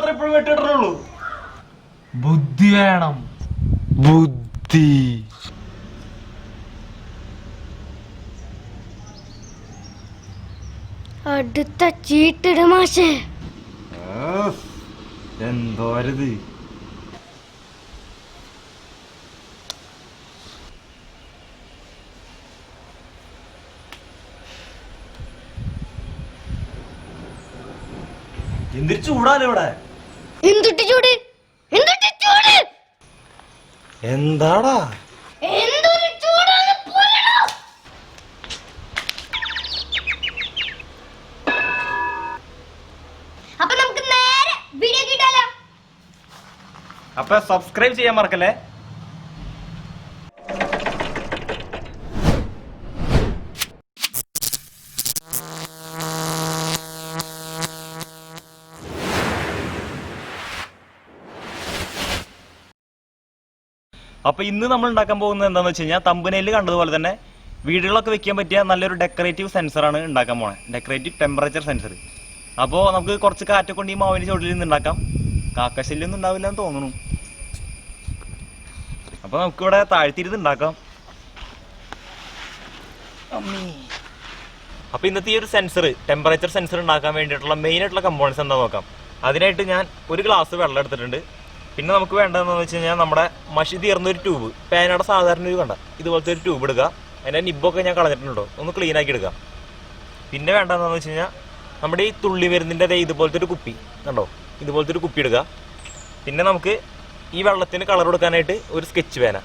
മാത്രമേ ഇപ്പോഴും വെട്ടിട്ടുള്ളൂ. ബുദ്ധി വേണം, ബുദ്ധി. അടുത്ത ചീട്ടിട മാഷേ. എന്തോരത്. എന്തൊരു ചൂടാണ് ഇവിടെ. എന്തൊട്ട് ചൂട്, എന്തൊട്ട് ചൂട്, എന്താടാ എന്തൊരു ചൂടാണ് പോലെടാ. അപ്പൊ നമുക്ക് നേരെ വീഡിയോ കിട്ടാലോ. അപ്പൊ സബ്സ്ക്രൈബ് ചെയ്യാൻ മറക്കല്ലേ. അപ്പൊ ഇന്ന് നമ്മൾ ഉണ്ടാക്കാൻ പോകുന്നത് എന്താണെന്ന് വെച്ച് കഴിഞ്ഞാൽ തമ്പനയിൽ കണ്ടതുപോലെ തന്നെ വീടുകളൊക്കെ വെക്കാൻ പറ്റിയ നല്ലൊരു ഡെക്കറേറ്റീവ് സെൻസറാണ് ഉണ്ടാക്കാൻ പോണേ. Decorative temperature sensor. അപ്പോൾ നമുക്ക് കുറച്ച് കാറ്റൊക്കെ കൊണ്ട് ഈ മാവിന് ചുവട്ടിൽ നിന്ന് ഉണ്ടാക്കാം. കാക്കശല്യൊന്നും ഉണ്ടാവില്ല എന്ന് തോന്നുന്നു. അപ്പോൾ നമുക്കിവിടെ താഴ്ത്തിരുന്ന് ഉണ്ടാക്കാം. അപ്പോൾ ഇന്നത്തെ ഈ ഒരു സെൻസർ, ടെമ്പറേച്ചർ സെൻസർ ഉണ്ടാക്കാൻ വേണ്ടിയിട്ടുള്ള മെയിൻ ആയിട്ടുള്ള കമ്പോണൻസ് എന്താ നോക്കാം. അതിനായിട്ട് ഞാൻ ഒരു ഗ്ലാസ് വെള്ളം എടുത്തിട്ടുണ്ട്. പിന്നെ നമുക്ക് വേണ്ടതെന്ന് വെച്ച് കഴിഞ്ഞാൽ നമ്മുടെ മഷി തീർന്നൊരു ട്യൂബ്, പേനയുടെ സാധാരണ ഒരു കണ്ട ഇതുപോലത്തെ ഒരു ട്യൂബ് എടുക്കുക. അതിൻ്റെ നിബൊക്കെ ഞാൻ കളഞ്ഞിട്ടുണ്ടോ, ഒന്ന് ക്ലീൻ ആക്കി എടുക്കുക. പിന്നെ വേണ്ടതെന്ന് വെച്ച് കഴിഞ്ഞാൽ നമ്മുടെ ഈ തുള്ളി മരുന്നിൻ്റെ ഇതുപോലത്തെ ഒരു കുപ്പി കണ്ടോ, ഇതുപോലത്തെ ഒരു കുപ്പി എടുക്കുക. പിന്നെ നമുക്ക് ഈ വെള്ളത്തിന് കളർ കൊടുക്കാനായിട്ട് ഒരു സ്കെച്ച് പേന.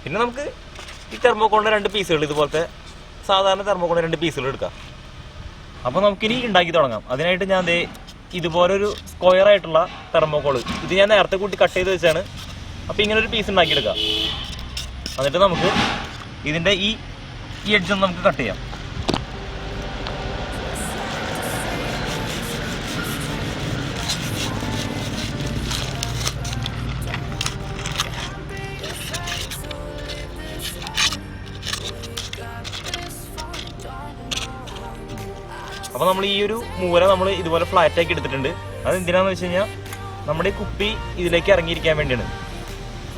പിന്നെ നമുക്ക് ഈ തെർമോക്കോളിൻ്റെ 2 പീസുകൾ, ഇതുപോലത്തെ സാധാരണ തെർമോക്കോളിൻ്റെ 2 പീസുകൾ എടുക്കാം. അപ്പോൾ നമുക്കിനി ഉണ്ടാക്കി തുടങ്ങാം. അതിനായിട്ട് ഞാൻ ഇതുപോലൊരു സ്ക്വയർ ആയിട്ടുള്ള തെർമോക്കോള്, ഇത് ഞാൻ നേരത്തെ കൂട്ടി കട്ട് ചെയ്ത് വെച്ചാണ്. അപ്പോൾ ഇങ്ങനെ ഒരു പീസ് ഉണ്ടാക്കിയെടുക്കാം. എന്നിട്ട് നമുക്ക് ഇതിൻ്റെ ഈ എഡ്ജ് ഒന്ന് നമുക്ക് കട്ട് ചെയ്യാം. അപ്പോൾ നമ്മൾ ഈ ഒരു മൂല നമ്മൾ ഇതുപോലെ ഫ്ലാറ്റ് ആക്കി എടുത്തിട്ടുണ്ട്. അത് എന്തിനാന്ന് വെച്ച് കഴിഞ്ഞാൽ നമ്മുടെ ഈ കുപ്പി ഇതിലേക്ക് ഇറങ്ങിയിരിക്കാൻ വേണ്ടിയാണ്.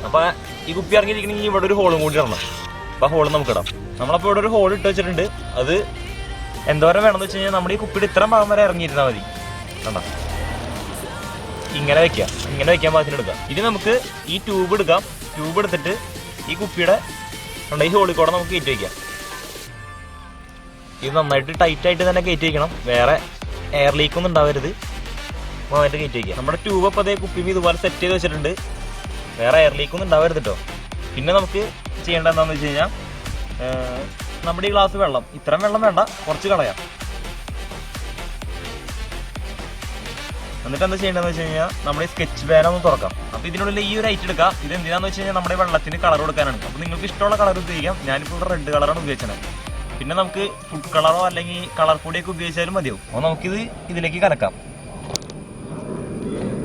അപ്പോൾ ഈ കുപ്പി ഇറങ്ങിയിരിക്കണമെങ്കിൽ ഇവിടെ ഒരു ഹോളും കൂടി ഇടണം. അപ്പോൾ ആ ഹോൾ നമുക്ക് ഇടാം. നമ്മളപ്പോൾ ഇവിടെ ഒരു ഹോൾ ഇട്ട് വെച്ചിട്ടുണ്ട്. അത് എന്തോരം വേണമെന്ന് വെച്ച് കഴിഞ്ഞാൽ നമ്മുടെ ഈ കുപ്പിയുടെ ഇത്ര ഭാഗം വരെ ഇറങ്ങിയിരുന്നാൽ മതി. കണ്ടോ, ഇങ്ങനെ വെക്കാം, ഇങ്ങനെ വെക്കാൻ പാകത്തിന് എടുക്കാം. ഇനി നമുക്ക് ഈ ട്യൂബ് എടുക്കാം. ട്യൂബ് എടുത്തിട്ട് ഈ കുപ്പിയുടെ ഈ ഹോളിൽ കൂടെ നമുക്ക് കയറ്റി വയ്ക്കാം. ഇത് നന്നായിട്ട് ടൈറ്റായിട്ട് തന്നെ കയറ്റി വയ്ക്കണം. വേറെ എയർ ലീക്കൊന്നും ഉണ്ടാവരുത്. നന്നായിട്ട് കയറ്റി വയ്ക്കുക. നമ്മുടെ ട്യൂബ് അപ്പോൾ അതേ കുപ്പി ഇതുപോലെ സെറ്റ് ചെയ്ത് വെച്ചിട്ടുണ്ട്. വേറെ എയർ ലീക്കൊന്നും ഉണ്ടാവരുത് കേട്ടോ. പിന്നെ നമുക്ക് ചെയ്യേണ്ടത് എന്താണെന്ന് വെച്ച് കഴിഞ്ഞാൽ നമ്മുടെ ഈ ഗ്ലാസ് വെള്ളം, ഇത്രയും വെള്ളം വേണ്ട, കുറച്ച് കളയാം. എന്നിട്ട് എന്താ ചെയ്യേണ്ടതെന്ന് വെച്ച് കഴിഞ്ഞാൽ നമ്മുടെ ഈ സ്കെച്ച് പേന ഒന്ന് തുറക്കാം. അപ്പോൾ ഇതിനുള്ളിൽ ഈ ഒരു ഐറ്റ് എടുക്കാം. ഇത് എന്തിനാന്ന് വെച്ച് കഴിഞ്ഞാൽ നമ്മുടെ വെള്ളത്തിന് കളർ കൊടുക്കാനാണ്. അപ്പോൾ നിങ്ങൾക്ക് ഇഷ്ടമുള്ള കളർ ഉപയോഗിക്കാം. ഞാനിപ്പോൾ ഇവിടെ റെഡ് കളറാണ് ഉപയോഗിച്ചത്. പിന്നെ നമുക്ക് ഫുഡ് കളറോ അല്ലെങ്കിൽ കളർ പൊടിയൊക്കെ ഉപയോഗിച്ചാലും മതിയാവും. അപ്പോൾ നമുക്കിത് ഇതിലേക്ക് കലക്കാം.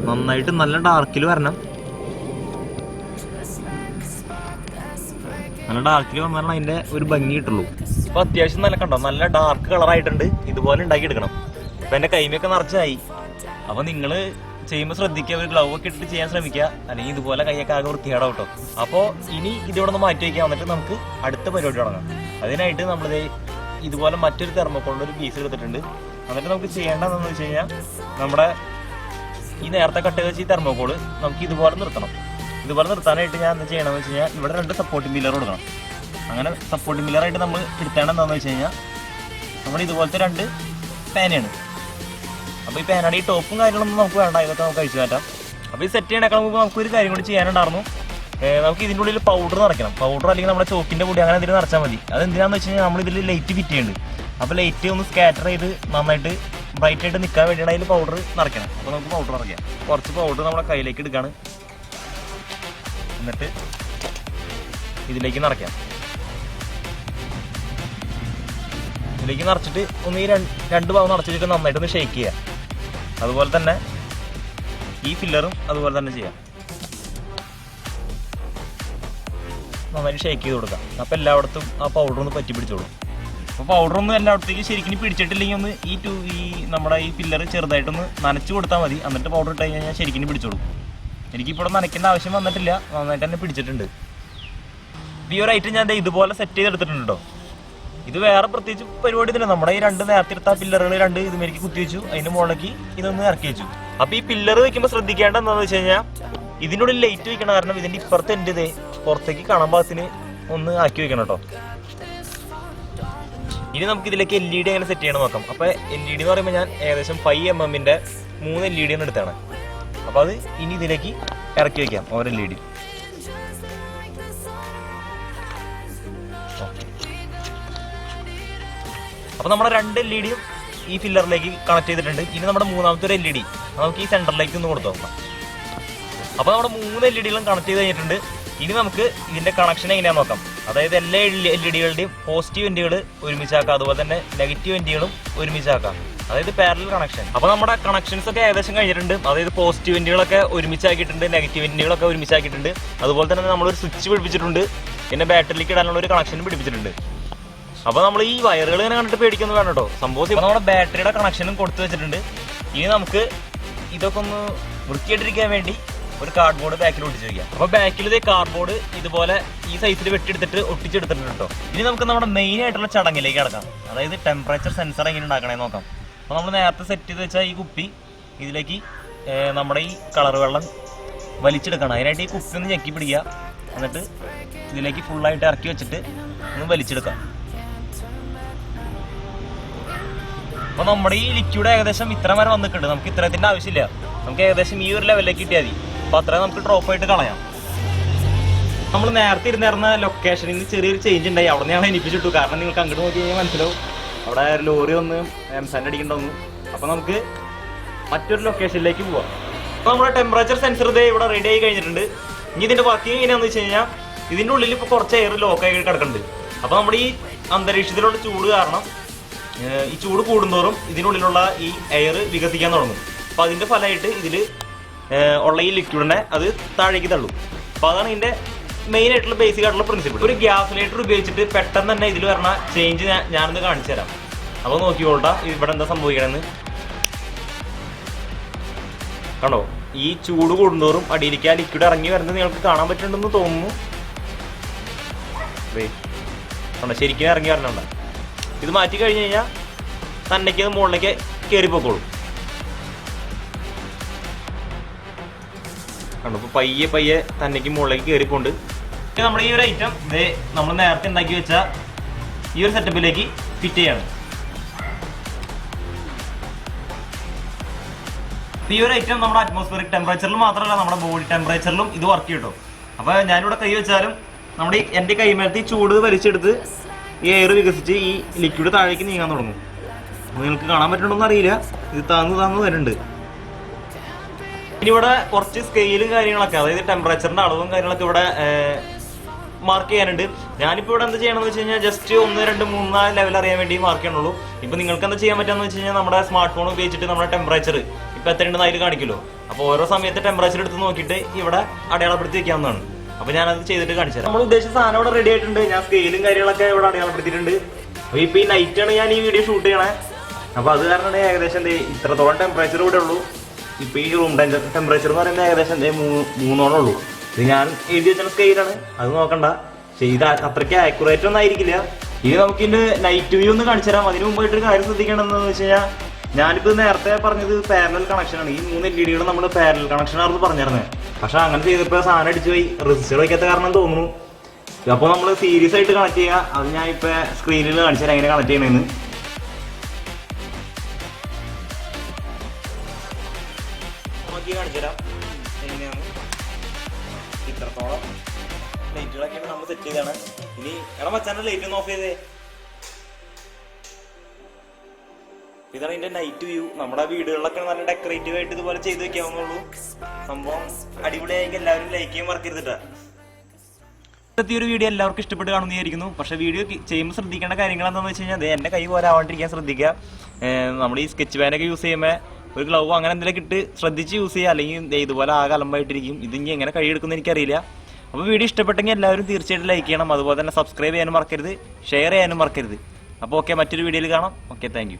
നന്നായിട്ട് നല്ല ഡാർക്കിൽ വരണം. നല്ല ഡാർക്കിൽ വന്നാലാണ് അതിൻ്റെ ഒരു ഭംഗി കിട്ടുള്ളൂ. ഇപ്പോൾ അത്യാവശ്യം നല്ല കണ്ടോ, നല്ല ഡാർക്ക് കളറായിട്ടുണ്ട്. ഇതുപോലെ ഉണ്ടാക്കി എടുക്കണം. അപ്പോൾ എൻ്റെ കൈമയൊക്കെ നിറച്ചായി. അപ്പോൾ നിങ്ങൾ ചെയ്യുമ്പോൾ ശ്രദ്ധിക്കുക, ഒരു ഗ്ലൗ ഒക്കെ ഇട്ടിട്ട് ചെയ്യാൻ ശ്രമിക്കുക. അല്ലെങ്കിൽ ഇതുപോലെ കൈയൊക്കെ ആകെ വൃത്തികേടാവും കേട്ടോ. അപ്പോൾ ഇനി ഇതിവിടെ നിന്ന് മാറ്റി വയ്ക്കാം. എന്നിട്ട് നമുക്ക് അടുത്ത പരിപാടി തുടങ്ങാം. അതിനായിട്ട് നമ്മളിത് ഇതുപോലെ മറ്റൊരു തെർമോക്കോളിൻ്റെ ഒരു പീസ് എടുത്തിട്ടുണ്ട്. എന്നിട്ട് നമുക്ക് ചെയ്യേണ്ടതെന്ന് വെച്ച് കഴിഞ്ഞാൽ നമ്മുടെ ഈ നേരത്തെ കട്ട് ചെയ്ത് വെച്ച ഈ തെർമോക്കോള് നമുക്ക് ഇതുപോലെ നിർത്തണം. ഇതുപോലെ നിർത്താനായിട്ട് ഞാൻ എന്താ ചെയ്യണമെന്ന് വെച്ച് കഴിഞ്ഞാൽ ഇവിടെ 2 സപ്പോർട്ടിംഗ് പില്ലർ കൊടുക്കണം. അങ്ങനെ സപ്പോർട്ടിംഗ് പില്ലറായിട്ട് നമ്മൾ എടുത്തേണ്ടത് എന്താണെന്ന് വെച്ച് കഴിഞ്ഞാൽ നമ്മൾ ഇതുപോലത്തെ 2 പേനയാണ്. അപ്പോൾ ഈ പേനയുടെ ഈ ടോപ്പും കാര്യങ്ങളൊന്നും നമുക്ക് വേണ്ട, ഇതൊക്കെ നമുക്ക് അഴിച്ചു മാറ്റാം. അപ്പോൾ ഈ സെറ്റ് ചെയ്യണേക്കാൾ മുമ്പ് നമുക്കൊരു കാര്യം കൂടി ചെയ്യാനുണ്ടായിരുന്നു. നമുക്ക് ഇതിൻ്റെ ഉള്ളിൽ പൗഡർ നിറയ്ക്കണം. പൗഡർ അല്ലെങ്കിൽ നമ്മുടെ ചോക്കിൻ്റെ പൊടി അങ്ങനെ എന്തെങ്കിലും നിറച്ചാൽ മതി. അതെന്തിനാന്ന് വെച്ച് കഴിഞ്ഞാൽ നമ്മളിതിൽ ലൈറ്റ് ഫിറ്റ് ചെയ്യുന്നുണ്ട്. അപ്പോൾ ലൈറ്റ് ഒന്ന് സ്കാറ്റർ ചെയ്ത് നന്നായിട്ട് ബ്രൈറ്റ് ആയിട്ട് നിൽക്കാൻ വേണ്ടിയിട്ട് അതിൽ പൗഡർ നിറയ്ക്കണം. അപ്പോൾ നമുക്ക് പൗഡർ നിറയ്ക്കാം. കുറച്ച് പൗഡർ നമ്മുടെ കയ്യിലേക്ക് എടുക്കുകയാണ്. എന്നിട്ട് ഇതിലേക്ക് നിറയ്ക്കാം. ഇതിലേക്ക് നിറച്ചിട്ട് ഒന്ന് ഈ 2 ഭാഗം നിറച്ച് വെച്ചിട്ട് നന്നായിട്ടൊന്ന് ഷേക്ക് ചെയ്യുക. അതുപോലെ തന്നെ ഈ ഫില്ലറും അതുപോലെ തന്നെ ചെയ്യാം. നന്നായിട്ട് ഷേക്ക് ചെയ്ത് കൊടുക്കാം. അപ്പോൾ എല്ലായിടത്തും ആ പൗഡർ ഒന്ന് പറ്റി പിടിച്ചോളും. അപ്പോൾ പൗഡറൊന്നും എല്ലായിടത്തേക്കും ശരിക്കും പിടിച്ചിട്ടില്ലെങ്കിൽ ഒന്ന് ഈ നമ്മുടെ ഈ പില്ലർ ചെറുതായിട്ടൊന്ന് നനച്ച് കൊടുത്താൽ മതി. എന്നിട്ട് പൗഡർ ഇട്ട് കഴിഞ്ഞാൽ ശരിക്കും പിടിച്ചോളൂ. എനിക്കിപ്പോൾ നനയ്ക്കേണ്ട ആവശ്യം വന്നിട്ടില്ല, നന്നായിട്ട് തന്നെ പിടിച്ചിട്ടുണ്ട്. ഈ ഒരു ഐറ്റം ഞാൻ ഇതുപോലെ സെറ്റ് ചെയ്തെടുത്തിട്ടുണ്ട് കേട്ടോ. ഇത് വേറെ പ്രത്യേകിച്ച് പരിപാടി ഇല്ല. നമ്മുടെ ഈ രണ്ട് നേരത്തെ എടുത്ത പില്ലറുകൾ രണ്ട് ഇതുമേലേക്ക് കുത്തി വെച്ചു, അതിൻ്റെ മുകളിലേക്ക് ഇതൊന്ന് ഇറക്കി വെച്ചു. അപ്പോൾ ഈ പില്ലർ വെക്കുമ്പോൾ ശ്രദ്ധിക്കേണ്ട എന്താണെന്ന് വെച്ച് കഴിഞ്ഞാൽ ഇതിനുള്ളിൽ ലൈറ്റ് വെക്കണം. കാരണം ഇതിൻ്റെ ഇപ്പുറത്തെ എൻ്റെ ഇതേ പുറത്തേക്ക് കാണാൻ പാകത്തിന് ഒന്ന് ആക്കി വെക്കണം കേട്ടോ. ഇനി നമുക്ക് ഇതിലേക്ക് LED എങ്ങനെ സെറ്റ് ചെയ്യണം നോക്കാം. അപ്പോൾ LED എന്ന് പറയുമ്പോൾ ഞാൻ ഏകദേശം 5mm 3 LED ആണ് എടുത്താണ്. അപ്പോൾ അത് ഇനി ഇതിലേക്ക് ഇറക്കി വെക്കാം ഓരോ LED. അപ്പോൾ നമ്മുടെ 2 LED-യും ഈ ഫില്ലറിലേക്ക് കണക്ട് ചെയ്തിട്ടുണ്ട്. ഇനി നമ്മുടെ മൂന്നാമത്തെ ഒരു LED നമുക്ക് ഈ സെൻറ്ററിലേക്ക് ഒന്ന് കൊടുത്തു നോക്കാം. അപ്പോൾ നമ്മുടെ 3 LED-കളും കണക്ട് ചെയ്ത് കഴിഞ്ഞിട്ടുണ്ട്. ഇനി നമുക്ക് ഇതിൻ്റെ കണക്ഷൻ എങ്ങനെയാണെന്ന് നോക്കാം. അതായത് എല്ലാ LED-കളുടെയും പോസിറ്റീവ് എൻഡുകൾ ഒരുമിച്ചാക്കാം, അതുപോലെ തന്നെ നെഗറ്റീവ് എൻഡുകളും ഒരുമിച്ചാക്കാം. അതായത് പാരലൽ കണക്ഷൻ. അപ്പോൾ നമ്മുടെ കണക്ഷൻസ് ഒക്കെ ഏകദേശം കഴിഞ്ഞിട്ടുണ്ട്. അതായത് പോസിറ്റീവ് എൻഡുകളൊക്കെ ഒരുമിച്ചാക്കിയിട്ടുണ്ട്, നെഗറ്റീവ് എൻഡുകളൊക്കെ ഒരുമിച്ചാക്കിയിട്ടുണ്ട്. അതുപോലെ തന്നെ നമ്മളൊരു സ്വിച്ച് പിടിപ്പിച്ചിട്ടുണ്ട്, പിന്നെ ബാറ്ററിയിലേക്ക് ഇടാനുള്ള ഒരു കണക്ഷൻ പിടിപ്പിച്ചിട്ടുണ്ട്. അപ്പോൾ നമ്മൾ ഈ വയറുകൾ ഇങ്ങനെ കണ്ടിട്ട് പേടിക്കൊന്നും വേണം കേട്ടോ. സംഭവം ഇപ്പോൾ നമ്മുടെ ബാറ്ററിയുടെ കണക്ഷനും കൊടുത്തു വെച്ചിട്ടുണ്ട്. ഇനി നമുക്ക് ഇതൊക്കെ ഒന്ന് വൃത്തിയായിട്ടിരിക്കാൻ വേണ്ടി ഒരു കാർഡ്ബോർഡ് ബാക്കിൽ ഒട്ടിച്ച് വയ്ക്കാം. അപ്പോൾ ബാക്കിൽ ഇതേ കാർഡ്ബോർഡ് ഇതുപോലെ ഈ സൈസിൽ വെട്ടിയെടുത്തിട്ട് ഒട്ടിച്ചെടുത്തിട്ടുണ്ട് കേട്ടോ. ഇനി നമുക്ക് നമ്മുടെ മെയിൻ ആയിട്ടുള്ള ചടങ്ങിലേക്ക് കിടക്കാം. അതായത് ടെമ്പറേച്ചർ സെൻസർ എങ്ങനെ ഉണ്ടാക്കണേ നോക്കാം. അപ്പോൾ നമ്മൾ നേരത്തെ സെറ്റ് ചെയ്ത് വെച്ചാൽ ഈ കുപ്പി ഇതിലേക്ക് നമ്മുടെ ഈ കളർ വെള്ളം വലിച്ചെടുക്കണം. അതിനായിട്ട് ഈ കുപ്പി ഒന്ന് ഞെക്കി പിടിക്കുക, എന്നിട്ട് ഇതിലേക്ക് ഫുള്ളായിട്ട് ഇറക്കി വെച്ചിട്ട് ഒന്ന് വലിച്ചെടുക്കാം. അപ്പോൾ നമ്മുടെ ഈ ലിക്വിഡ് ഏകദേശം ഇത്ര വരെ വന്നിട്ടുണ്ട്. നമുക്ക് ഇത്രത്തിൻ്റെ ആവശ്യമില്ല, നമുക്ക് ഏകദേശം ഈ ഒരു ലെവലിലേക്ക് കിട്ടിയാൽ മതി. അപ്പോൾ അത്രയും നമുക്ക് ഡ്രോപ്പായിട്ട് കളയാം. നമ്മൾ നേരത്തെ ഇരുന്നിരുന്ന ലൊക്കേഷനിൽ നിന്ന് ചെറിയൊരു ചേഞ്ച് ഉണ്ടായി. അവിടെ ഞാൻ എനിപ്പിച്ചിട്ടു. കാരണം നിങ്ങൾക്ക് അങ്ങോട്ട് നോക്കി കഴിഞ്ഞാൽ മനസ്സിലാവും അവിടെ ലോറി ഒന്ന് എംസാൻഡ് അടിക്കണ്ടോന്നു. അപ്പോൾ നമുക്ക് മറ്റൊരു ലൊക്കേഷനിലേക്ക് പോവാം. അപ്പോൾ നമ്മുടെ ടെമ്പറേച്ചർ സെൻസർ ഇതേ ഇവിടെ റെഡി ആയി കഴിഞ്ഞിട്ടുണ്ട്. ഇനി ഇതിൻ്റെ വർക്കിംഗ് എങ്ങനെയാണെന്ന് വെച്ച് കഴിഞ്ഞാൽ ഇതിൻ്റെ ഉള്ളിൽ ഇപ്പോൾ കുറച്ച് എയർ ലോക്കായി കിടക്കുന്നുണ്ട്. അപ്പോൾ നമ്മുടെ ഈ അന്തരീക്ഷത്തിലുള്ള ചൂട് കാരണം ഈ ചൂട് കൂടുന്തോറും ഇതിനുള്ളിലുള്ള ഈ എയർ വികസിക്കാൻ തുടങ്ങും. അപ്പോൾ അതിൻ്റെ ഫലമായിട്ട് ഇതിൽ ഉള്ള ഈ ലിക്വിഡിനെ അത് താഴേക്ക് തള്ളും. അപ്പോൾ അതാണ് ഇതിൻ്റെ മെയിൻ ആയിട്ടുള്ള ബേസിക് ആയിട്ടുള്ള പ്രിൻസിപ്പിൾ. ഒരു ഗ്യാസ് ലൈറ്റർ ഉപയോഗിച്ചിട്ട് പെട്ടെന്ന് തന്നെ ഇതിൽ വരണ ചേഞ്ച് ഞാനൊന്ന് കാണിച്ചു തരാം. അപ്പോൾ നോക്കിക്കോട്ടാ ഇവിടെ എന്താ സംഭവിക്കണമെന്ന്. കണ്ടോ, ഈ ചൂട് കൂടുന്തോറും അടിയിലേക്ക് ആ ലിക്വിഡ് ഇറങ്ങി വരുന്നത് നിങ്ങൾക്ക് കാണാൻ പറ്റുന്നുണ്ടെന്ന് തോന്നുന്നു. കണ്ടോ, ശരിക്കും ഇറങ്ങി വരണുണ്ട്. ഇത് മാറ്റി കഴിഞ്ഞ് കഴിഞ്ഞാൽ തന്നേക്ക് അത് മുകളിലേക്ക് കയറിപ്പോക്കോളും. കണ്ടോ, ഇപ്പോൾ പയ്യെ തന്നേക്ക് മുകളിലേക്ക് കയറിപ്പോണ്ട്. നമ്മുടെ ഈ ഒരു ഐറ്റം ഇത് നമ്മൾ നേരത്തെ ഉണ്ടാക്കി വെച്ച ഈ ഒരു സെറ്റപ്പിലേക്ക് ഫിറ്റ് ചെയ്യാണ്. ഈ ഒരു ഐറ്റം നമ്മുടെ അറ്റ്മോസ്ഫിയറിക് ടെമ്പറേച്ചറിൽ മാത്രമല്ല നമ്മുടെ ബോഡി ടെമ്പറേച്ചറിലും ഇത് വർക്ക് ചെയ്യും. അപ്പോൾ ഞാനിവിടെ കൈ വെച്ചാലും നമ്മുടെ എൻ്റെ കൈമേലത്തെ ഈ ചൂട് വലിച്ചെടുത്ത് ഈ എയർ വികസിച്ച് ഈ ലിക്വിഡ് താഴേക്ക് നീങ്ങാൻ തുടങ്ങും. നിങ്ങൾക്ക് കാണാൻ പറ്റുന്നുണ്ടോന്ന് അറിയില്ല, ഇത് താന്ന് വരുന്നുണ്ട്. ഇനി ഇവിടെ കുറച്ച് സ്കെയിലും കാര്യങ്ങളൊക്കെ, അതായത് ടെമ്പറേച്ചറിൻ്റെ അളവും കാര്യങ്ങളൊക്കെ ഇവിടെ മാർക്ക് ചെയ്യാനുണ്ട്. ഞാനിപ്പോൾ ഇവിടെ എന്താ ചെയ്യണമെന്ന് വെച്ച് കഴിഞ്ഞാൽ ജസ്റ്റ് 1, 2, 3, 4 ലെവൽ അറിയാൻ വേണ്ടി മാർക്ക് ചെയ്യണുള്ളൂ. ഇപ്പോൾ നിങ്ങൾക്ക് എന്താ ചെയ്യാൻ പറ്റുമെന്ന് വെച്ച് കഴിഞ്ഞാൽ നമ്മുടെ സ്മാർട്ട് ഫോൺ ഉപയോഗിച്ചിട്ട് നമ്മുടെ ടെമ്പറേച്ചർ ഇപ്പോൾ എത്രയുണ്ടെന്ന് അതിൽ കാണിക്കുമല്ലോ. അപ്പോൾ ഓരോ സമയത്ത് ടെമ്പറേച്ചർ എടുത്ത് നോക്കിയിട്ട് ഇവിടെ അടയാളപ്പെടുത്തി വെക്കാവുന്നതാണ്. അപ്പോൾ ഞാനത് ചെയ്തിട്ട് കാണിച്ചു തരാം. നമ്മൾ ഉദ്ദേശിച്ച സാധനം ഇവിടെ റെഡി ആയിട്ടുണ്ട്. ഞാൻ സ്കെയിലും കാര്യങ്ങളൊക്കെ ഇവിടെ അടയാളപ്പെടുത്തിയിട്ടുണ്ട്. അപ്പോൾ ഇപ്പോൾ ഈ നൈറ്റാണ് ഞാൻ ഈ വീഡിയോ ഷൂട്ട് ചെയ്യണേ. അപ്പോൾ അത് കാരണമാണ് ഏകദേശം ഇത്രത്തോളം ടെമ്പറേച്ചർ ഇവിടെ ഉള്ളൂ. ഇപ്പോൾ ഈ റൂം ടെമ്പറേച്ചർ എന്ന് പറയുന്നത് ഏകദേശം 3 ഉള്ളൂ. ഇത് ഞാൻ എഴുതി വെച്ച സ്കെയിലാണ്, അത് നോക്കണ്ട. പക്ഷേ ഇത് അത്രയ്ക്ക് ആക്യുറേറ്റ് ഒന്നും ആയിരിക്കില്ല. ഇത് നമുക്ക് ഇതിൻ്റെ നൈറ്റ് വ്യൂ ഒന്ന് കാണിച്ചു തരാം. അതിന് മുമ്പായിട്ടൊരു കാര്യം ശ്രദ്ധിക്കണമെന്ന് വെച്ച് കഴിഞ്ഞാൽ ഞാനിപ്പോൾ നേരത്തെ പറഞ്ഞത് പാരലൽ കണക്ഷനാണ്. ഈ 3 LED നമ്മൾ പാരലൽ കണക്ഷനാണെന്ന് പറഞ്ഞിരുന്നത്. പക്ഷെ അങ്ങനെ ചെയ്തപ്പോൾ സാധനം അടിച്ചു പോയി, റെസിസ്റ്റർ വയ്ക്കാത്ത കാരണം തോന്നുന്നു. അപ്പോൾ നമ്മൾ സീരീസ് ആയിട്ട് കണക്ട് ചെയ്യുക. അത് ഞാൻ ഇപ്പോൾ സ്ക്രീനിൽ കാണിച്ചു തരാം എങ്ങനെ കണക്ട് ചെയ്യണമെന്ന്. കാണിച്ചു തരാം എങ്ങനെയാണ്. ഇത്രത്തോളം ലൈറ്റുകളൊക്കെയാണ് നമ്മൾ സെറ്റ് ചെയ്താണ്. ഇനി എടാ മച്ചാൻ്റെ ലൈറ്റ് ഒന്ന് ഓഫ് ചെയ്തേ. ഇതാണ് ഇതിന്റെ നൈറ്റ് വ്യൂ. നമ്മുടെ വീടുകളിലൊക്കെ നല്ല ഡെക്കറേറ്റീവ് ആയിട്ട് ഇതുപോലെ ചെയ്ത് വെക്കാവുന്നുള്ളൂ. സംഭവം അടിപൊളിയായെങ്കിൽ എല്ലാവരും ലൈക്ക് ചെയ്യാൻ മറക്കരുതിട്ടാ. ഇന്നത്തെ ഒരു വീഡിയോ എല്ലാവർക്കും ഇഷ്ടപ്പെട്ട് കാണുന്നതായിരിക്കുന്നു. പക്ഷേ വീഡിയോ ചെയ്യുമ്പോൾ ശ്രദ്ധിക്കേണ്ട കാര്യങ്ങൾ എന്താണെന്ന് വെച്ച് കഴിഞ്ഞാൽ എൻ്റെ കൈ പോലെ ആവാണ്ടിരിക്കാൻ ശ്രദ്ധിക്കുക. നമ്മൾ ഈ സ്കെച്ച് പാനൊക്കെ യൂസ് ചെയ്യുമ്പോൾ ഒരു ഗ്ലൗ അങ്ങനെ എന്തെങ്കിലും ഇട്ട് ശ്രദ്ധിച്ച് യൂസ് ചെയ്യുക. അല്ലെങ്കിൽ ഇതുപോലെ ആകെ അലമ്പായിട്ടിരിക്കും. ഇതിങ്ങനെ എങ്ങനെ കൈ എടുക്കുന്നത് എനിക്കറിയില്ല. അപ്പോൾ വീഡിയോ ഇഷ്ടപ്പെട്ടെങ്കിൽ എല്ലാവരും തീർച്ചയായിട്ടും ലൈക്ക് ചെയ്യണം. അതുപോലെ തന്നെ സബ്സ്ക്രൈബ് ചെയ്യാനും മറക്കരുത്, ഷെയർ ചെയ്യാനും മറക്കരുത്. അപ്പോൾ ഓക്കെ, മറ്റൊരു വീഡിയോയിൽ കാണാം. Okay, thank you.